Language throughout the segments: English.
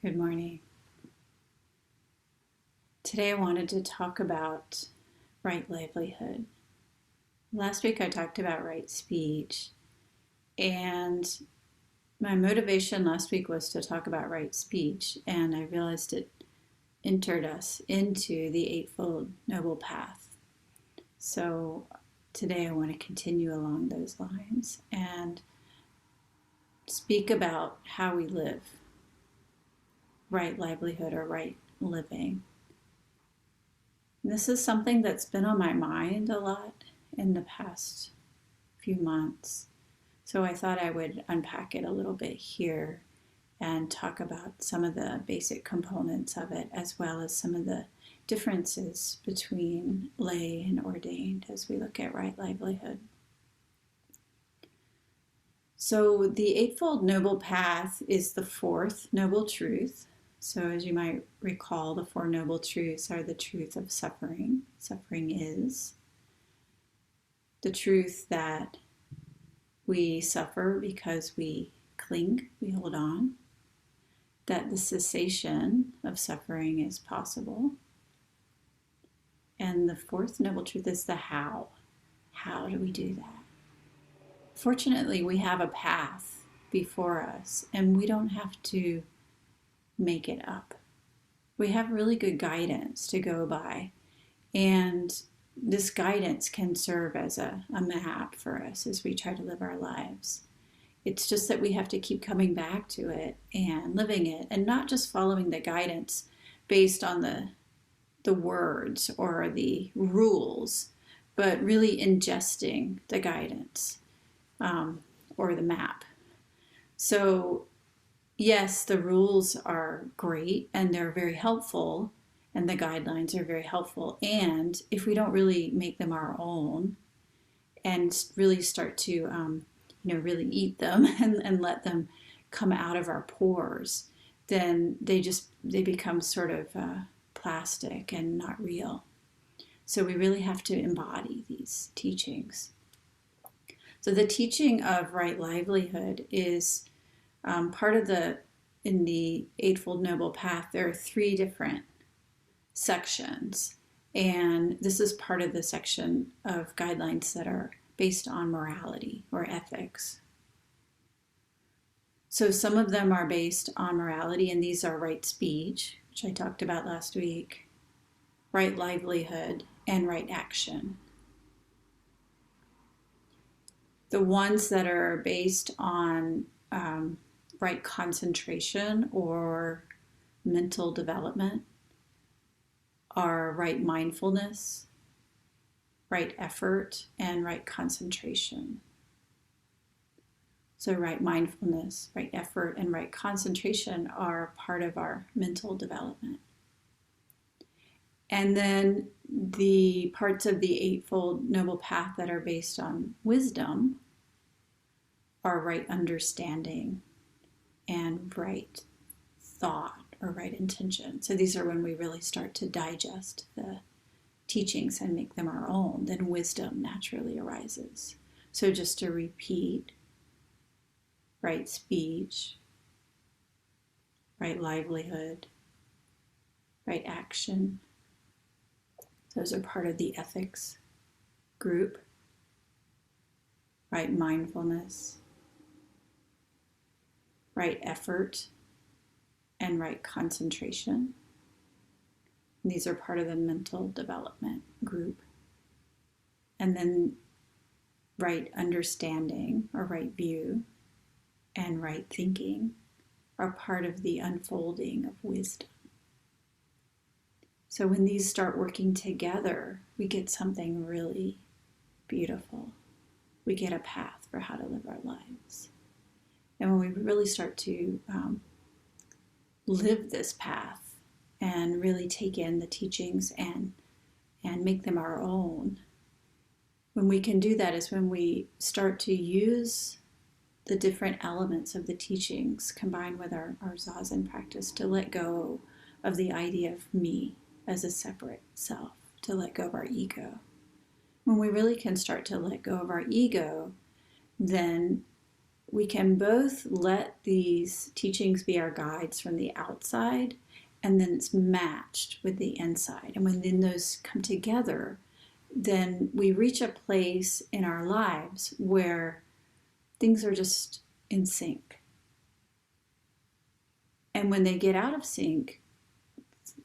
Good morning. Today I wanted to talk about right livelihood. Last week I talked about right speech, and my motivation last week was to talk about right speech, and I realized it entered us into the Eightfold Noble Path. So today I want to continue along those lines and speak about how we live right livelihood or right living. This is something that's been on my mind a lot in the past few months. So I thought I would unpack it a little bit here and talk about some of the basic components of it, as well as some of the differences between lay and ordained as we look at right livelihood. So the Eightfold Noble Path is the fourth noble truth. So as you might recall, the Four Noble Truths are the truth of suffering. Suffering is the truth that we suffer because we cling, we hold on, that the cessation of suffering is possible. And the fourth noble truth is the how. How do we do that? Fortunately, we have a path before us, and we don't have to make it up. We have really good guidance to go by, and this guidance can serve as a map for us as we try to live our lives. It's just that we have to keep coming back to it and living it, and not just following the guidance based on the words or the rules, but really ingesting the guidance or the map. So yes, the rules are great and they're very helpful, and the guidelines are very helpful. And if we don't really make them our own and really start to, really eat them and let them come out of our pores, then they become sort of plastic and not real. So we really have to embody these teachings. So the teaching of right livelihood is part of in the Eightfold Noble Path, there are three different sections. And this is part of the section of guidelines that are based on morality or ethics. So some of them are based on morality, and these are right speech, which I talked about last week, right livelihood, and right action. The ones that are based on right concentration or mental development are right mindfulness, right effort, and right concentration. So right mindfulness, right effort, and right concentration are part of our mental development. And then the parts of the Eightfold Noble Path that are based on wisdom are right understanding and right thought or right intention. So these are when we really start to digest the teachings and make them our own, then wisdom naturally arises. So just to repeat, right speech, right livelihood, right action. Those are part of the ethics group. Right mindfulness, right effort, and right concentration. And these are part of the mental development group. And then right understanding or right view and right thinking are part of the unfolding of wisdom. So when these start working together, we get something really beautiful. We get a path for how to live our lives. And when we really start to live this path and really take in the teachings and make them our own, when we can do that is when we start to use the different elements of the teachings combined with our Zazen practice to let go of the idea of me as a separate self, to let go of our ego. When we really can start to let go of our ego, then we can both let these teachings be our guides from the outside, and then it's matched with the inside. And when then those come together, then we reach a place in our lives where things are just in sync. And when they get out of sync,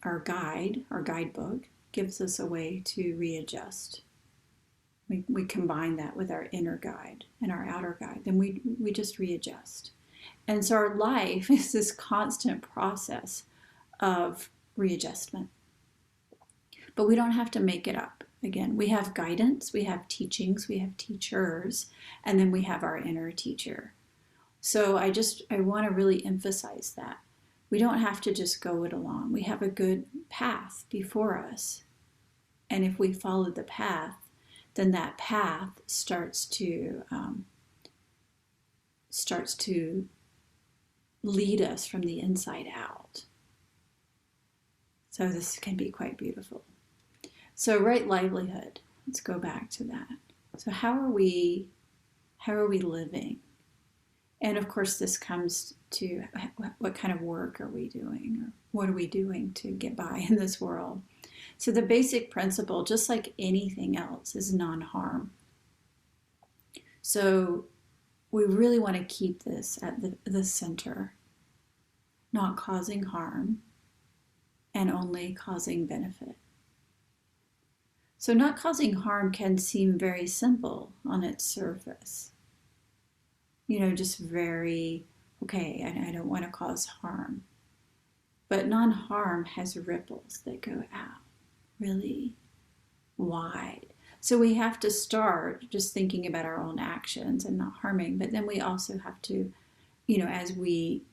our guidebook, gives us a way to readjust. We combine that with our inner guide and our outer guide, then we just readjust. And so our life is this constant process of readjustment. But we don't have to make it up. Again, we have guidance, we have teachings, we have teachers, and then we have our inner teacher. So I want to really emphasize that. We don't have to just go it along. We have a good path before us. And if we follow the path, then that path starts to lead us from the inside out. So this can be quite beautiful. So right livelihood, let's go back to that. So how are we living? And of course this comes to what kind of work are we doing, or what are we doing to get by in this world? So the basic principle, just like anything else, is non-harm. So we really want to keep this at the center, not causing harm and only causing benefit. So not causing harm can seem very simple on its surface. Just very, okay, I don't want to cause harm. But non-harm has ripples that go out really wide. So we have to start just thinking about our own actions and not harming, but then we also have to, as we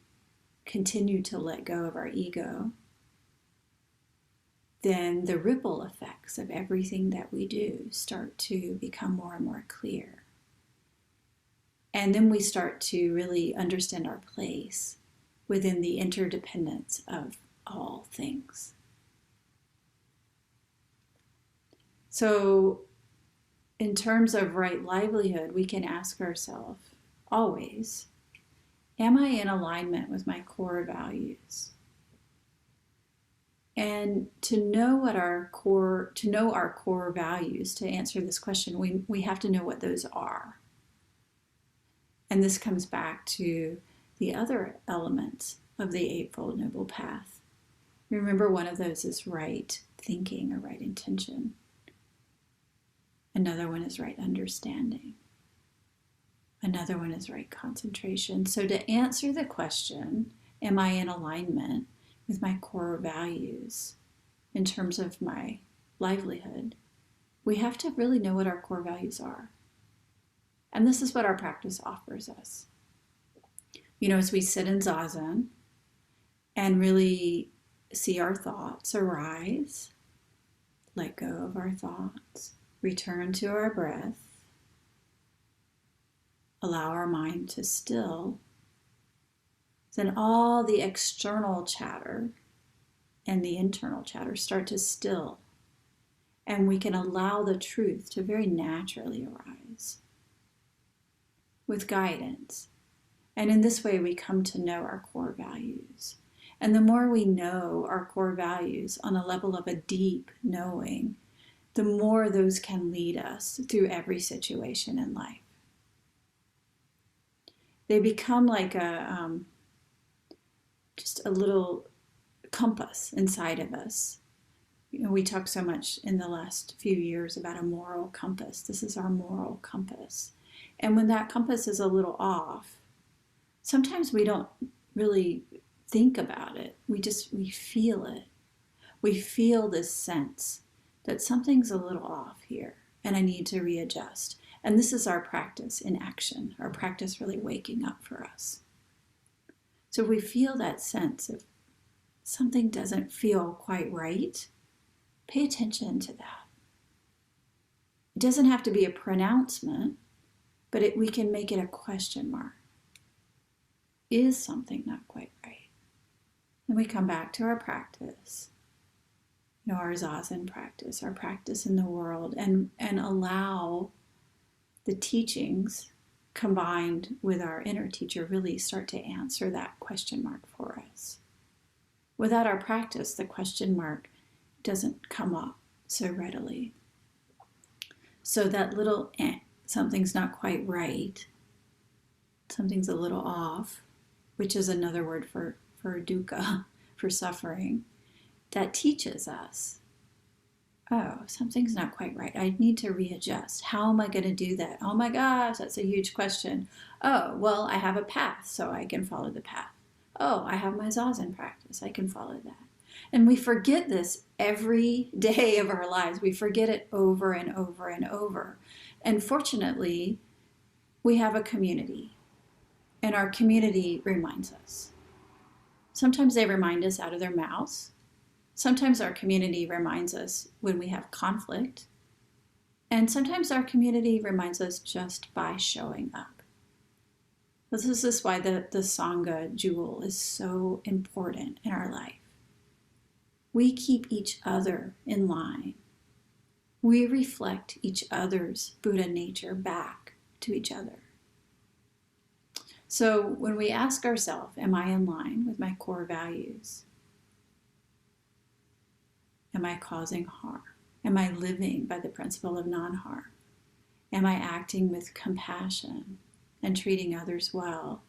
continue to let go of our ego, then the ripple effects of everything that we do start to become more and more clear. And then we start to really understand our place within the interdependence of all things. So in terms of right livelihood, we can ask ourselves always, am I in alignment with my core values? And to know our core values, to answer this question, we have to know what those are. And this comes back to the other elements of the Eightfold Noble Path. Remember, one of those is right thinking or right intention. Another one is right understanding. Another one is right concentration. So to answer the question, am I in alignment with my core values in terms of my livelihood, we have to really know what our core values are. And this is what our practice offers us. As we sit in Zazen and really see our thoughts arise, let go of our thoughts, return to our breath, allow our mind to still, then all the external chatter and the internal chatter start to still. And we can allow the truth to very naturally arise with guidance. And in this way, we come to know our core values. And the more we know our core values on a level of a deep knowing, the more those can lead us through every situation in life. They become like just a little compass inside of us. We talk so much in the last few years about a moral compass. This is our moral compass. And when that compass is a little off, sometimes we don't really think about it. We feel it. We feel this sense that something's a little off here and I need to readjust. And this is our practice in action, our practice really waking up for us. So if we feel that sense of something doesn't feel quite right, pay attention to that. It doesn't have to be a pronouncement, but we can make it a question mark. Is something not quite right? Then we come back to our practice, our Zazen practice, our practice in the world, and allow the teachings combined with our inner teacher, really start to answer that question mark for us. Without our practice, the question mark doesn't come up so readily. So that little something's not quite right, something's a little off, which is another word for dukkha, for suffering, that teaches us, oh, something's not quite right. I need to readjust. How am I going to do that? Oh my gosh, that's a huge question. Oh, well, I have a path, so I can follow the path. Oh, I have my zazen practice. I can follow that. And we forget this every day of our lives. We forget it over and over and over. And fortunately, we have a community, and our community reminds us. Sometimes they remind us out of their mouths. Sometimes our community reminds us when we have conflict. And sometimes our community reminds us just by showing up. This is why the Sangha jewel is so important in our life. We keep each other in line. We reflect each other's Buddha nature back to each other. So when we ask ourselves, am I in line with my core values? Am I causing harm? Am I living by the principle of non-harm? Am I acting with compassion and treating others well?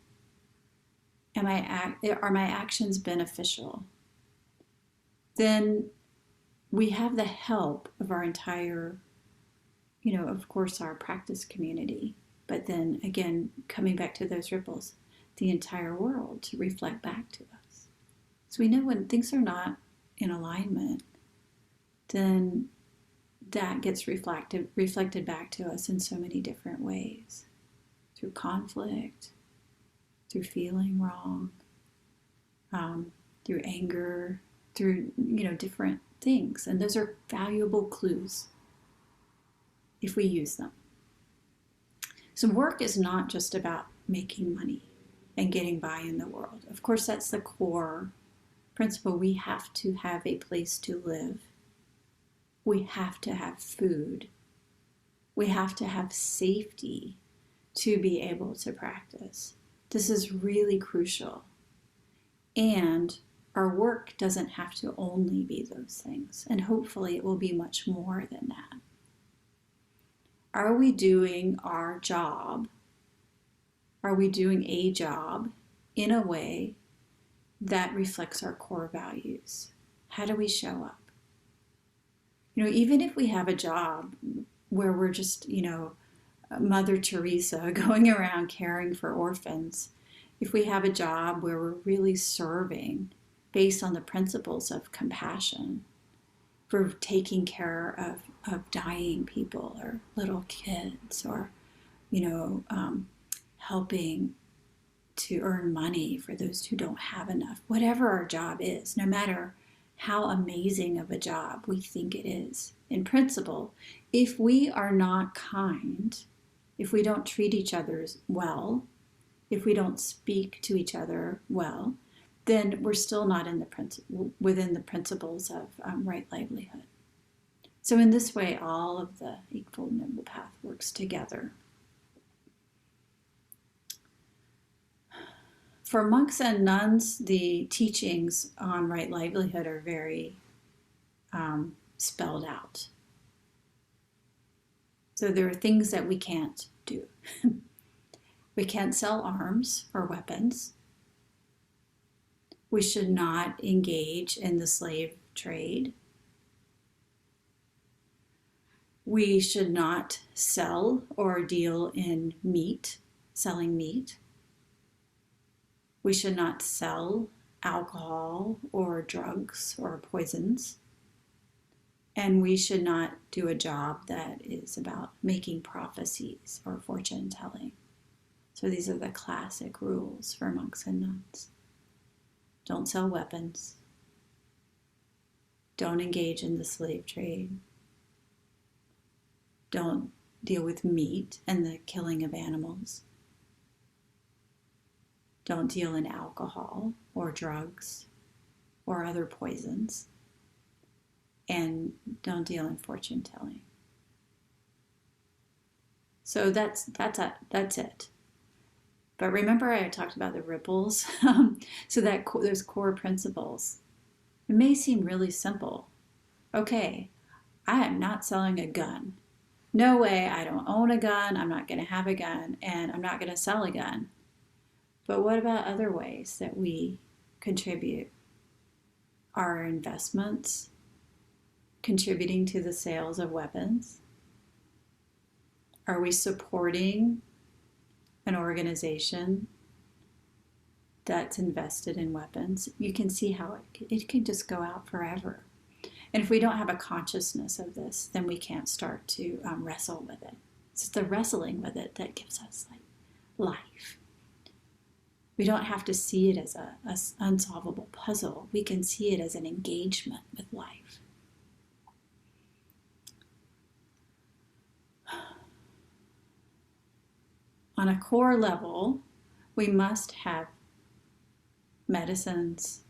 Are my actions beneficial? Then we have the help of our entire, of course, our practice community, but then again, coming back to those ripples, the entire world to reflect back to us. So we know when things are not in alignment, then that gets reflected back to us in so many different ways. Through conflict, through feeling wrong, through anger, through, different things. And those are valuable clues if we use them. So work is not just about making money and getting by in the world. Of course, that's the core principle. We have to have a place to live. We have to have food. We have to have safety to be able to practice. This is really crucial. And our work doesn't have to only be those things. And hopefully it will be much more than that. Are we doing our job? Are we doing a job in a way that reflects our core values? How do we show up? Even if we have a job where we're just, Mother Teresa going around caring for orphans, if we have a job where we're really serving based on the principles of compassion, for taking care of dying people or little kids, or, helping to earn money for those who don't have enough, whatever our job is, no matter how amazing of a job we think it is. In principle, if we are not kind, if we don't treat each other well, if we don't speak to each other well, then we're still not within the principles of right livelihood. So in this way, all of the Eightfold Noble Path works together. For monks and nuns, the teachings on right livelihood are very spelled out. So there are things that we can't do. We can't sell arms or weapons. We should not engage in the slave trade. We should not sell or deal in meat, selling meat. We should not sell alcohol or drugs or poisons. And we should not do a job that is about making prophecies or fortune telling. So these are the classic rules for monks and nuns. Don't sell weapons. Don't engage in the slave trade. Don't deal with meat and the killing of animals. Don't deal in alcohol or drugs or other poisons. And don't deal in fortune telling. So that's it. But remember I talked about the ripples? So that those core principles. It may seem really simple. Okay, I am not selling a gun. No way, I don't own a gun, I'm not going to have a gun, and I'm not going to sell a gun. But what about other ways that we contribute? Our investments contributing to the sales of weapons? Are we supporting an organization that's invested in weapons? You can see how it can just go out forever. And if we don't have a consciousness of this, then we can't start to wrestle with it. It's the wrestling with it that gives us like life. We don't have to see it as a unsolvable puzzle. We can see it as an engagement with life. On a core level, we must have medicines,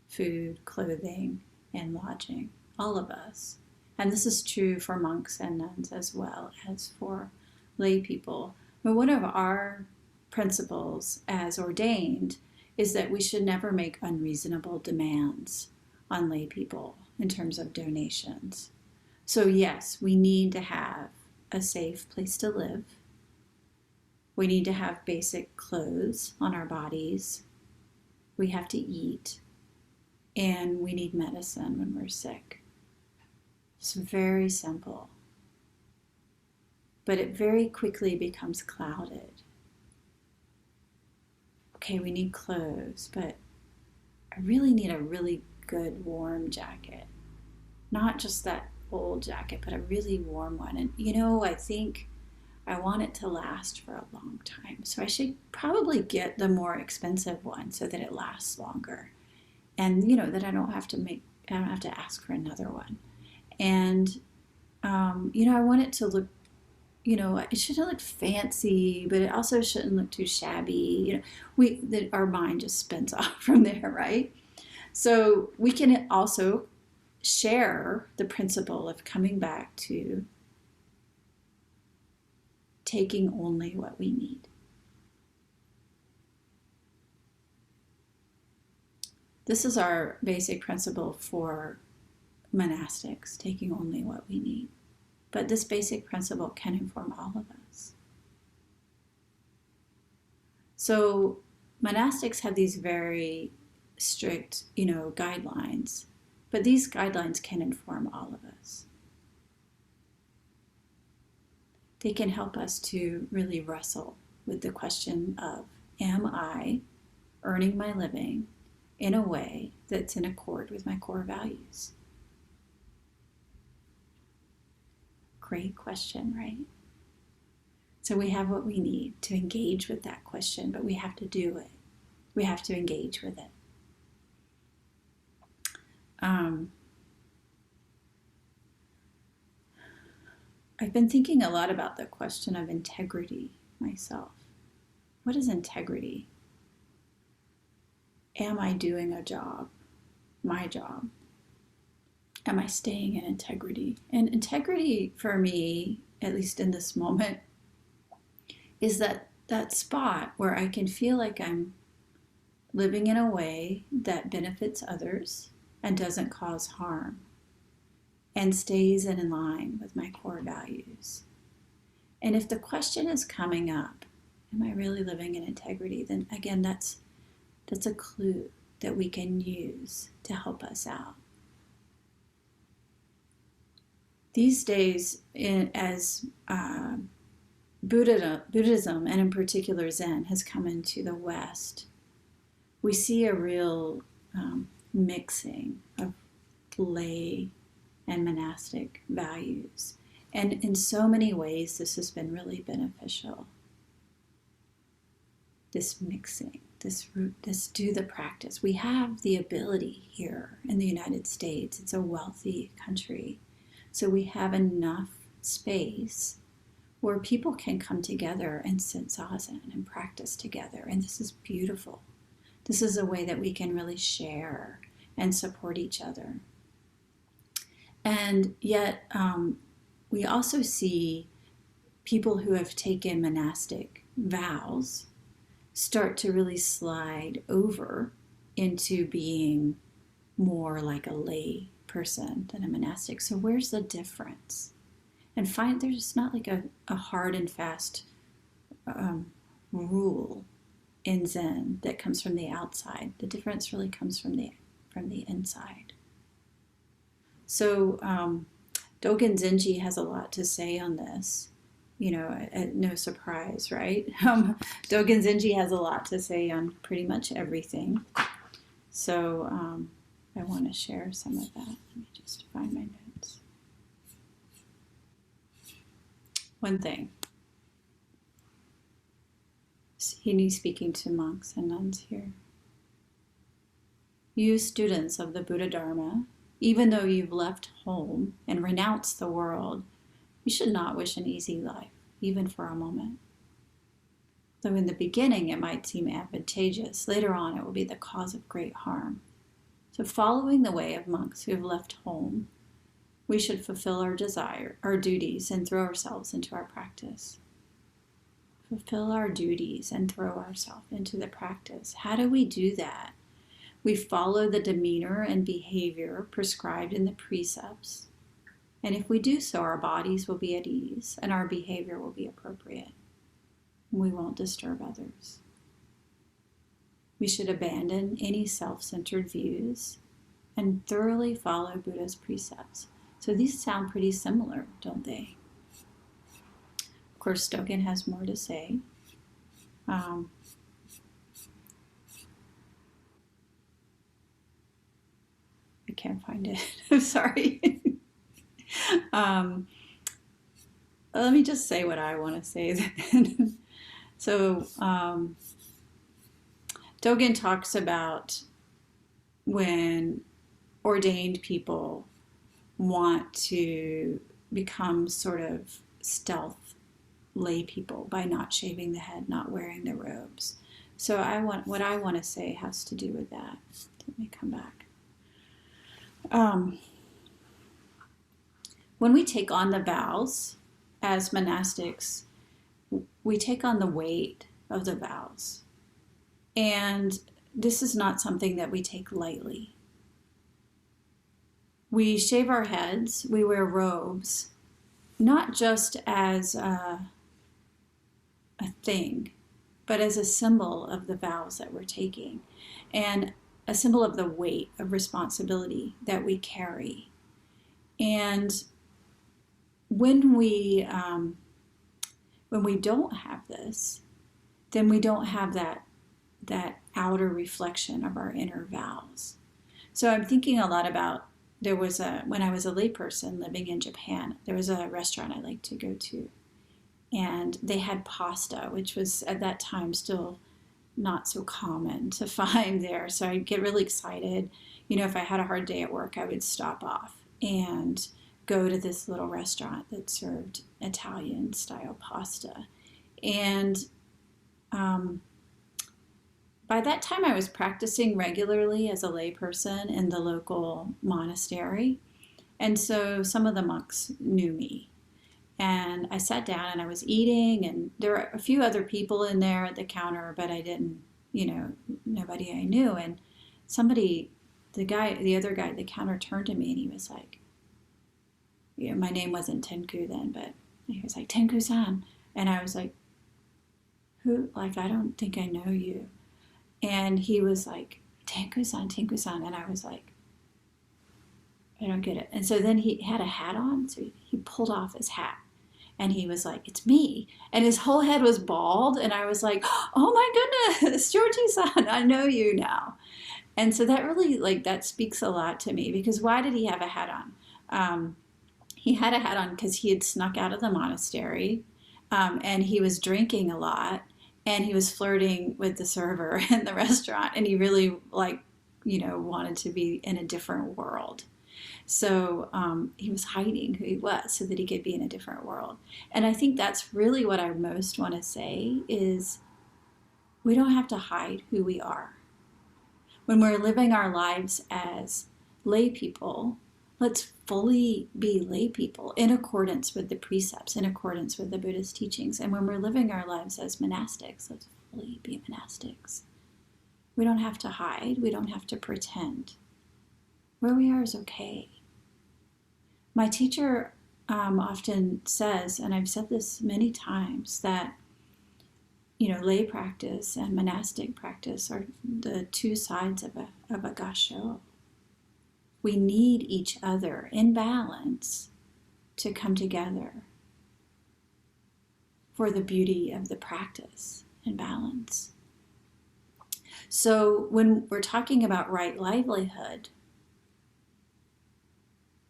food, clothing, and lodging, all of us. And this is true for monks and nuns as well as for lay people. But one of our principles as ordained is that we should never make unreasonable demands on lay people in terms of donations. So yes, we need to have a safe place to live. We need to have basic clothes on our bodies. We have to eat. And we need medicine when we're sick. It's very simple. But it very quickly becomes clouded. Okay, we need clothes, but I really need a really good warm jacket. Not just that old jacket, but a really warm one. And I think I want it to last for a long time. So I should probably get the more expensive one so that it lasts longer. And that I don't have to ask for another one. And I want it to look, it shouldn't look fancy, but it also shouldn't look too shabby. Our mind just spins off from there, right? So we can also share the principle of coming back to taking only what we need. This is our basic principle for monastics, taking only what we need. But this basic principle can inform all of us. So monastics have these very strict, guidelines, but these guidelines can inform all of us. They can help us to really wrestle with the question of, am I earning my living in a way that's in accord with my core values? Great question, right? So we have what we need to engage with that question, but we have to do it. We have to engage with it. I've been thinking a lot about the question of integrity myself. What is integrity? Am I doing a job, my job? Am I staying in integrity? And integrity for me, at least in this moment, is that spot where I can feel like I'm living in a way that benefits others and doesn't cause harm and stays in line with my core values. And if the question is coming up, am I really living in integrity? Then again, that's a clue that we can use to help us out. These days, as Buddhism, and in particular Zen, has come into the West, we see a real mixing of lay and monastic values. And in so many ways, this has been really beneficial. This mixing, this do the practice. We have the ability here in the United States. It's a wealthy country. So we have enough space where people can come together and sit zazen and practice together. And this is beautiful. This is a way that we can really share and support each other. And yet we also see people who have taken monastic vows start to really slide over into being more like a lay person than a monastic. So where's the difference? And find there's not like a hard and fast rule in Zen that comes from the outside. The difference really comes from the inside. So Dogen Zenji has a lot to say on this. No surprise, right? Dogen Zenji has a lot to say on pretty much everything. So I want to share some of that. Let me just find my notes. One thing. He's speaking to monks and nuns here. You students of the Buddha Dharma, even though you've left home and renounced the world, you should not wish an easy life, even for a moment. Though in the beginning it might seem advantageous, later on it will be the cause of great harm. So following the way of monks who have left home, we should fulfill our duties, and throw ourselves into our practice. Fulfill our duties and throw ourselves into the practice. How do we do that? We follow the demeanor and behavior prescribed in the precepts. And if we do so, our bodies will be at ease and our behavior will be appropriate. We won't disturb others. We should abandon any self-centered views and thoroughly follow Buddha's precepts. So these sound pretty similar, don't they? Of course, Dogen has more to say. I can't find it. I'm sorry. Let me just say what I want to say then. So Dogen talks about when ordained people want to become sort of stealth lay people by not shaving the head, not wearing the robes. So what I want to say has to do with that. Let me come back. When we take on the vows as monastics, we take on the weight of the vows. And this is not something that we take lightly. We shave our heads, we wear robes, not just as a thing, but as a symbol of the vows that we're taking, and a symbol of the weight of responsibility that we carry. And when we don't have this, then we don't have that outer reflection of our inner vows. So I'm thinking a lot about, when I was a layperson living in Japan, there was a restaurant I liked to go to, and they had pasta, which was at that time still not so common to find there. So I'd get really excited. If I had a hard day at work, I would stop off and go to this little restaurant that served Italian style pasta. And by that time I was practicing regularly as a layperson in the local monastery. And so some of the monks knew me. And I sat down and I was eating, and there were a few other people in there at the counter, but I didn't, nobody I knew. And the other guy at the counter turned to me and he was like, my name wasn't Tenku then, but he was like, Tenku-san. And I was like, who? Like, I don't think I know you. And he was like, Tenku-san, Tenku-san. And I was like, I don't get it. And so then he had a hat on, so he pulled off his hat. And he was like, it's me. And his whole head was bald. And I was like, oh my goodness, Georgie-san, I know you now. And so that really, that speaks a lot to me, because why did he have a hat on? He had a hat on because he had snuck out of the monastery, and he was drinking a lot, and he was flirting with the server in the restaurant, and he really wanted to be in a different world. So he was hiding who he was so that he could be in a different world. And I think that's really what I most want to say is we don't have to hide who we are. When we're living our lives as lay people, Let's fully be lay people in accordance with the precepts, in accordance with the Buddhist teachings. And when we're living our lives as monastics, let's fully be monastics. We don't have to hide. We don't have to pretend. Where we are is okay. My teacher often says, and I've said this many times, that lay practice and monastic practice are the two sides of a gassho. We need each other in balance to come together for the beauty of the practice in balance. So when we're talking about right livelihood,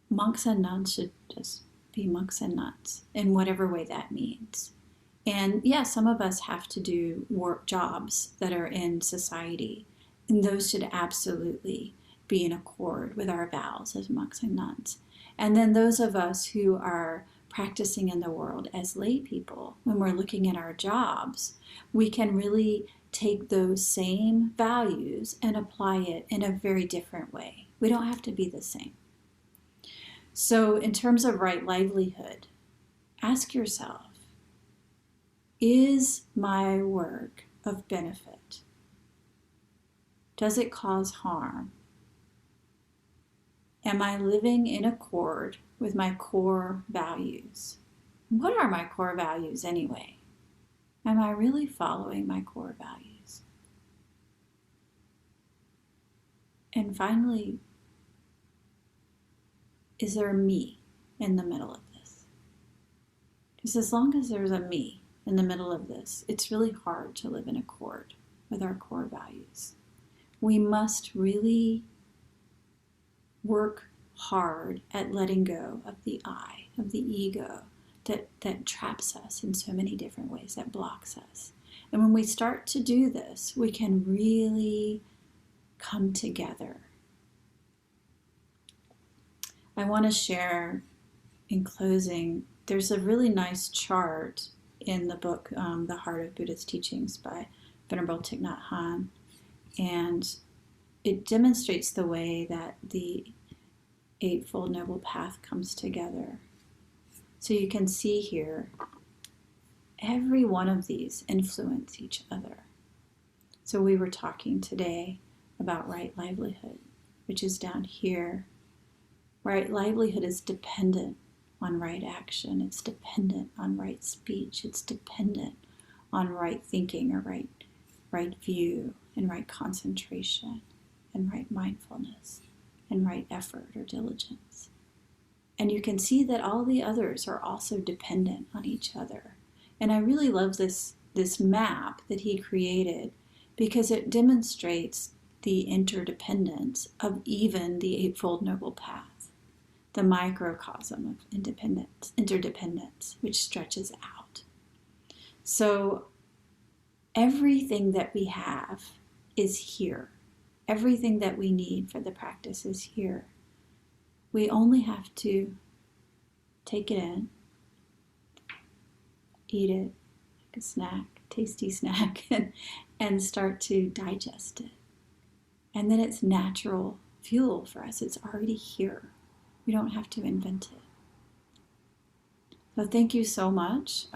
monks and nuns should just be monks and nuns in whatever way that means. And yeah, some of us have to do work jobs that are in society, and those should absolutely be in accord with our vows as monks and nuns. And then those of us who are practicing in the world as lay people, when we're looking at our jobs, we can really take those same values and apply it in a very different way. We don't have to be the same. So in terms of right livelihood, ask yourself, is my work of benefit? Does it cause harm? Am I living in accord with my core values? What are my core values anyway? Am I really following my core values? And finally, is there a me in the middle of this? Because as long as there's a me in the middle of this, it's really hard to live in accord with our core values. We must really work hard at letting go of the I, of the ego that traps us in so many different ways, that blocks us. And when we start to do this, we can really come together. I want to share in closing, there's a really nice chart in the book, The Heart of Buddhist Teachings by Venerable Thich Nhat Hanh, and it demonstrates the way that the Eightfold Noble Path comes together. So you can see here, every one of these influence each other. So we were talking today about right livelihood, which is down here. Right livelihood is dependent on right action. It's dependent on right speech. It's dependent on right thinking or right view and right concentration and right mindfulness and right effort or diligence. And you can see that all the others are also dependent on each other. And I really love this map that he created because it demonstrates the interdependence of even the Eightfold Noble Path, the microcosm of interdependence, which stretches out. So everything that we have is here. Everything that we need for the practice is here. We only have to take it in, eat it like a snack, tasty snack, and start to digest it. And then it's natural fuel for us. It's already here. We don't have to invent it. So thank you so much.